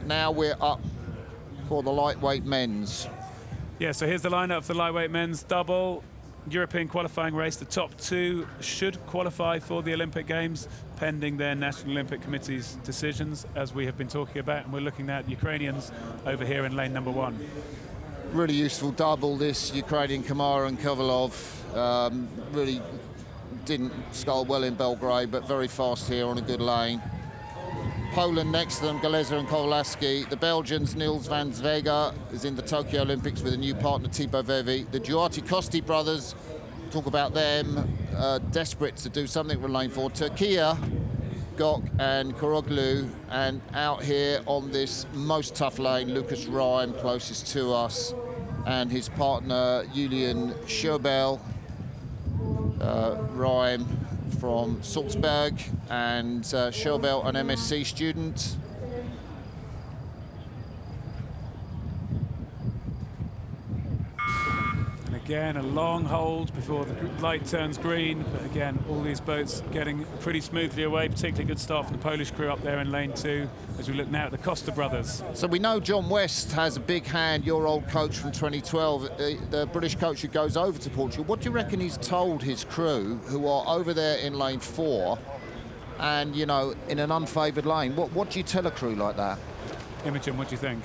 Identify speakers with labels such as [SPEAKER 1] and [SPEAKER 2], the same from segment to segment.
[SPEAKER 1] now we're up for the lightweight men's.
[SPEAKER 2] Yeah, so here's the lineup for the lightweight men's double European qualifying race. The top two should qualify for the Olympic Games, pending their National Olympic Committee's decisions, as we have been talking about. And we're looking at Ukrainians over here in lane number 1.
[SPEAKER 1] Really useful double, this Ukrainian Kamara and Kovalov. Really didn't scull well in Belgrade, but very fast here on a good lane. Poland next to them, Galeza and Kowalski. The Belgians, Niels van Zwega, is in the Tokyo Olympics with a new partner, Thibaut Vevi. The Duarte Costi brothers, talk about them, desperate to do something for lane 4. Turkey, Gok and Koroglu, and out here on this most tough lane, Lucas Rhyme, closest to us, and his partner, Julian Schobel. Rhyme from Salzburg, and Schobel, an MSc student.
[SPEAKER 2] And again, a long hold before the light turns green. But again, all these boats getting pretty smoothly away. Particularly good start from the Polish crew up there in lane 2, as we look now at the Costa brothers.
[SPEAKER 1] So we know John West has a big hand, your old coach from 2012, the British coach who goes over to Portugal. What do you reckon he's told his crew, who are over there in lane 4, and, you know, in an unfavoured lane? What do you tell a crew like that?
[SPEAKER 2] Imogen, what do you think?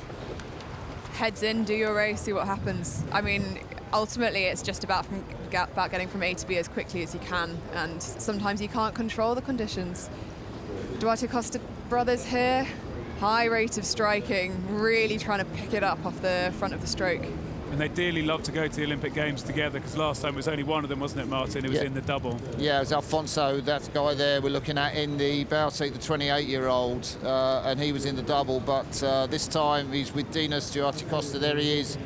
[SPEAKER 3] Heads in, do your race, see what happens. I mean, ultimately it's just about getting from A to B as quickly as you can, and sometimes you can't control the conditions. Duarte Costa brothers here, high rate of striking, really trying to pick it up off the front of the stroke.
[SPEAKER 2] And they dearly love to go to the Olympic Games together, because last time it was only one of them, wasn't it, Martin? It was in the double. Yeah,
[SPEAKER 1] it was Alfonso, that guy there we're looking at in the bow seat, the 28-year-old, and he was in the double, but this time he's with Dinas Duarte Costa. There he is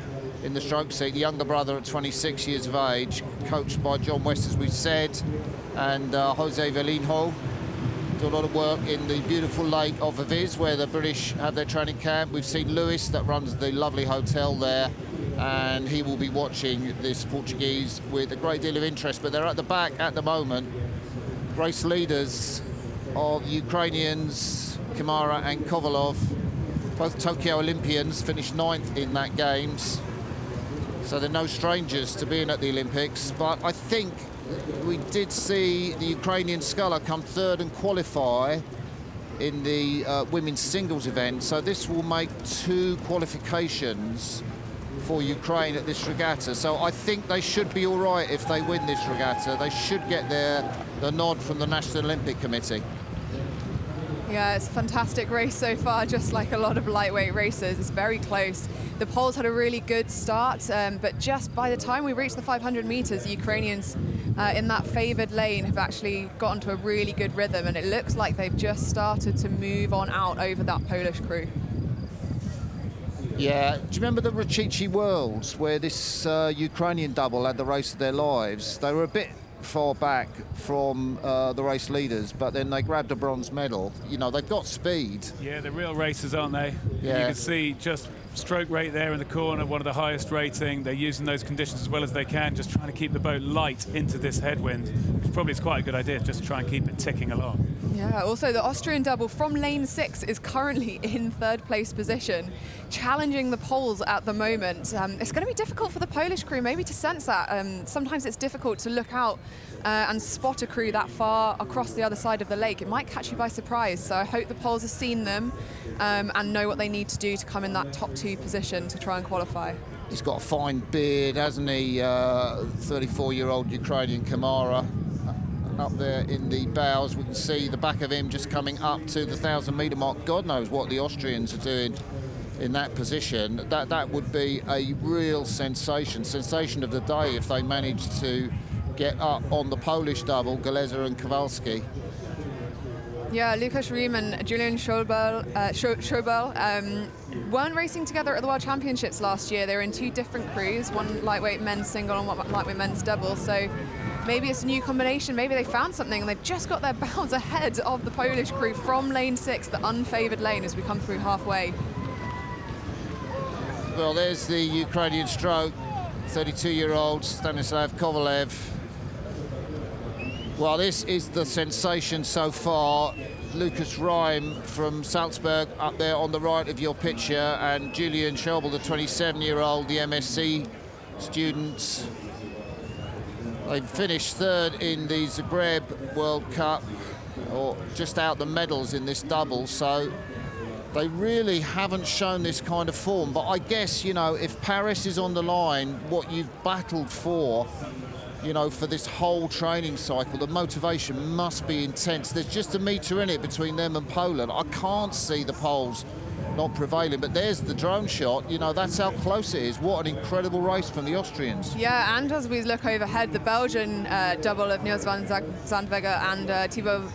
[SPEAKER 1] in the stroke seat, the younger brother at 26 years of age, coached by John West, as we've said, and Jose Velinho. Do a lot of work in the beautiful lake of Aviz, where the British have their training camp. We've seen Lewis, that runs the lovely hotel there, and he will be watching this Portuguese with a great deal of interest. But they're at the back at the moment. Race leaders of Ukrainians, Kamara and Kovalov, both Tokyo Olympians, finished 9th in that Games. So they're no strangers to being at the Olympics. But I think we did see the Ukrainian sculler come 3rd and qualify in the women's singles event. So this will make 2 qualifications for Ukraine at this regatta. So I think they should be all right if they win this regatta. They should get the nod from the National Olympic Committee.
[SPEAKER 3] Yeah, it's a fantastic race so far, just like a lot of lightweight races. It's very close. The Poles had a really good start, but just by the time we reached the 500 meters, the Ukrainians in that favored lane have actually gotten to a really good rhythm, and it looks like they've just started to move on out over that Polish crew.
[SPEAKER 1] Yeah, do you remember the Rachichi Worlds, where this Ukrainian double had the race of their lives? They were a bit far back from the race leaders, but then they grabbed a bronze medal. You know, they've got speed.
[SPEAKER 2] Yeah, they're real racers, aren't they?
[SPEAKER 1] Yeah.
[SPEAKER 2] You can see just stroke rate there in the corner, one of the highest rating. They're using those conditions as well as they can, just trying to keep the boat light into this headwind, which probably is quite a good idea, just to try and keep it ticking along.
[SPEAKER 3] Yeah, also the Austrian double from lane 6 is currently in 3rd place position, challenging the Poles at the moment. It's going to be difficult for the Polish crew maybe to sense that. Sometimes it's difficult to look out and spot a crew that far across the other side of the lake. It might catch you by surprise, so I hope the Poles have seen them and know what they need to do to come in that top 2 position to try and qualify.
[SPEAKER 1] He's got a fine beard, hasn't he? 34-year-old Ukrainian Kamara. Up there in the bows, we can see the back of him just coming up to the 1,000-metre mark. God knows what the Austrians are doing in that position. That would be a real sensation of the day if they managed to get up on the Polish double, Galeza and Kowalski.
[SPEAKER 3] Yeah, Lukasz Riem and Julian Schobel weren't racing together at the World Championships last year. They were in 2 different crews, one lightweight men's single and one lightweight men's double. So maybe it's a new combination. Maybe they found something and they've just got their bounds ahead of the Polish crew from lane 6, the unfavoured lane, as we come through halfway.
[SPEAKER 1] Well, there's the Ukrainian stroke, 32-year-old Stanislav Kovalev. Well, this is the sensation so far. Lucas Rhyme from Salzburg up there on the right of your picture, and Julian Schobel, the 27-year-old, the MSc student. They finished third in the Zagreb World Cup, or just out the medals in this double, so they really haven't shown this kind of form. But I guess, you know, if Paris is on the line, what you've battled for, you know, for this whole training cycle, the motivation must be intense. There's just a metre in it between them and Poland. I can't see the Poles not prevailing, but there's the drone shot. You know, that's how close it is. What an incredible race from the Austrians.
[SPEAKER 3] Yeah, and as we look overhead, the Belgian double of Niels van Zandweghe and Thibaut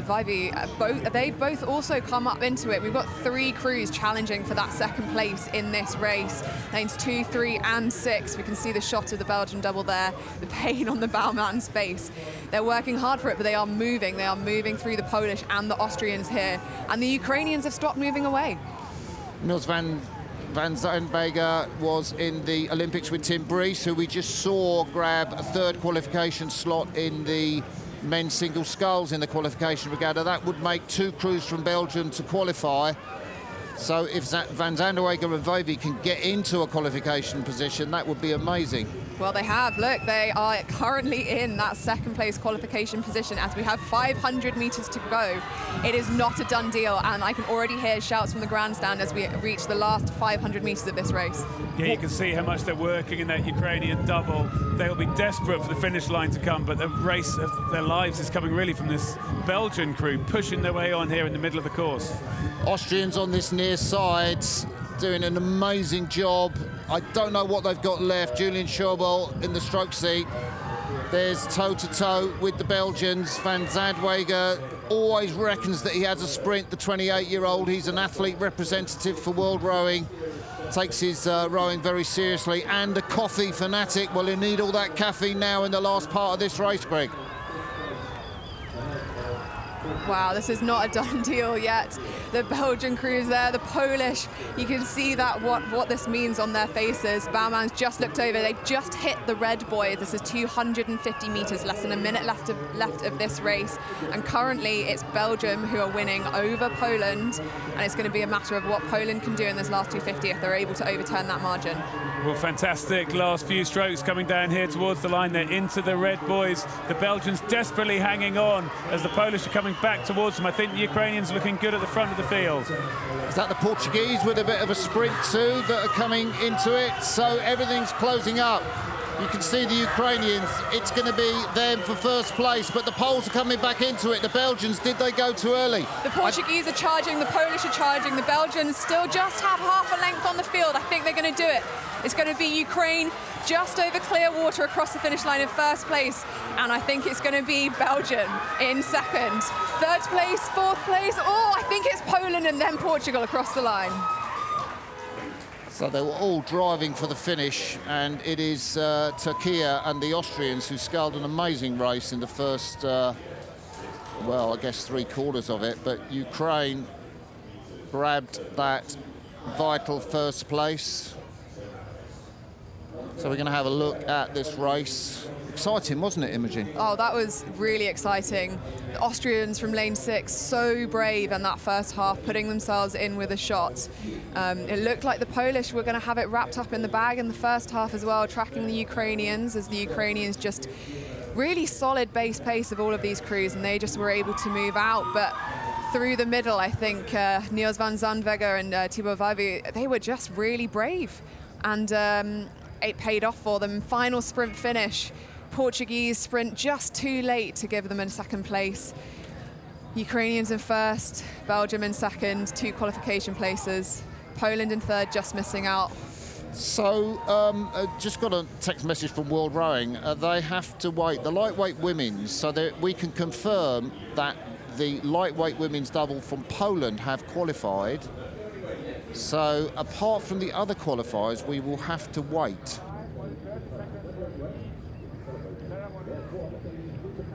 [SPEAKER 3] Vijver, they've both also come up into it. We've got 3 crews challenging for that second place in this race. Lanes 2, 3 and 6. We can see the shot of the Belgian double there, the pain on the bowman's face. They're working hard for it, but they are moving. They are moving through the Polish and the Austrians here. And the Ukrainians have stopped moving away.
[SPEAKER 1] Niels van Zandweghe was in the Olympics with Tim Brees, who we just saw grab a 3rd qualification slot in the men's single sculls in the qualification regatta. That would make 2 crews from Belgium to qualify. So if van Zandweghe and Vijver can get into a qualification position, that would be amazing.
[SPEAKER 3] Well, they have. Look, they are currently in that second place qualification position as we have 500 meters to go. It is not a done deal, and I can already hear shouts from the grandstand as we reach the last 500 meters of this race.
[SPEAKER 2] Yeah, you can see how much they're working in that Ukrainian double. They'll be desperate for the finish line to come, but the race of their lives is coming really from this Belgian crew, pushing their way on here in the middle of the course.
[SPEAKER 1] Austrians on this near side doing an amazing job. I don't know what they've got left. Julian Schobel in the stroke seat. There's toe-to-toe with the Belgians. Van Zandweghe always reckons that he has a sprint, the 28-year-old. He's an athlete representative for world rowing. Takes his rowing very seriously, and a coffee fanatic. Well, he'll need all that caffeine now in the last part of this race, Greg.
[SPEAKER 3] Wow, this is not a done deal yet. The Belgian crews there, the Polish, you can see that what this means on their faces. Bowman's just looked over, they've just hit the red buoy. This is 250 meters, less than a minute left of this race. And currently it's Belgium who are winning over Poland. And it's going to be a matter of what Poland can do in this last 250 if they're able to overturn that margin.
[SPEAKER 2] Well, fantastic last few strokes coming down here towards the line. They're into the red buoys. The Belgians desperately hanging on as the Polish are coming back towards them. I think the Ukrainians looking good at the front of the field.
[SPEAKER 1] Is that the Portuguese with a bit of a sprint too that are coming into it? So everything's closing up. You can see the Ukrainians, it's going to be them for first place, but the Poles are coming back into it. The Belgians, did they go too early?
[SPEAKER 3] The Portuguese are charging, the Polish are charging, the Belgians still just have half a length on the field. I think they're going to do it. It's going to be Ukraine just over clear water across the finish line in first place, and I think it's going to be Belgium in second. Third place, fourth place, I think it's Poland and then Portugal across the line.
[SPEAKER 1] So they were all driving for the finish, and it is Turkey and the Austrians who sculled an amazing race in the first, well, I guess 3/4 of it, but Ukraine grabbed that vital first place. So we're going to have a look at this race. Exciting, wasn't it, Imogen?
[SPEAKER 3] Oh, that was really exciting. The Austrians from lane 6, so brave in that first half, putting themselves in with a shot. It looked like the Polish were going to have it wrapped up in the bag in the first half as well, tracking the Ukrainians, as the Ukrainians just really solid base pace of all of these crews, and they just were able to move out. But through the middle, I think Niels van Zandweghe and Thibaut Vijver, they were just really brave. And it paid off for them. Final sprint finish. Portuguese sprint just too late to give them in second place. Ukrainians in first, Belgium in second, 2 qualification places. Poland in third, just missing out.
[SPEAKER 1] So, just got a text message from World Rowing. They have to wait, the lightweight women's, so that we can confirm that the lightweight women's double from Poland have qualified. So, apart from the other qualifiers, we will have to wait.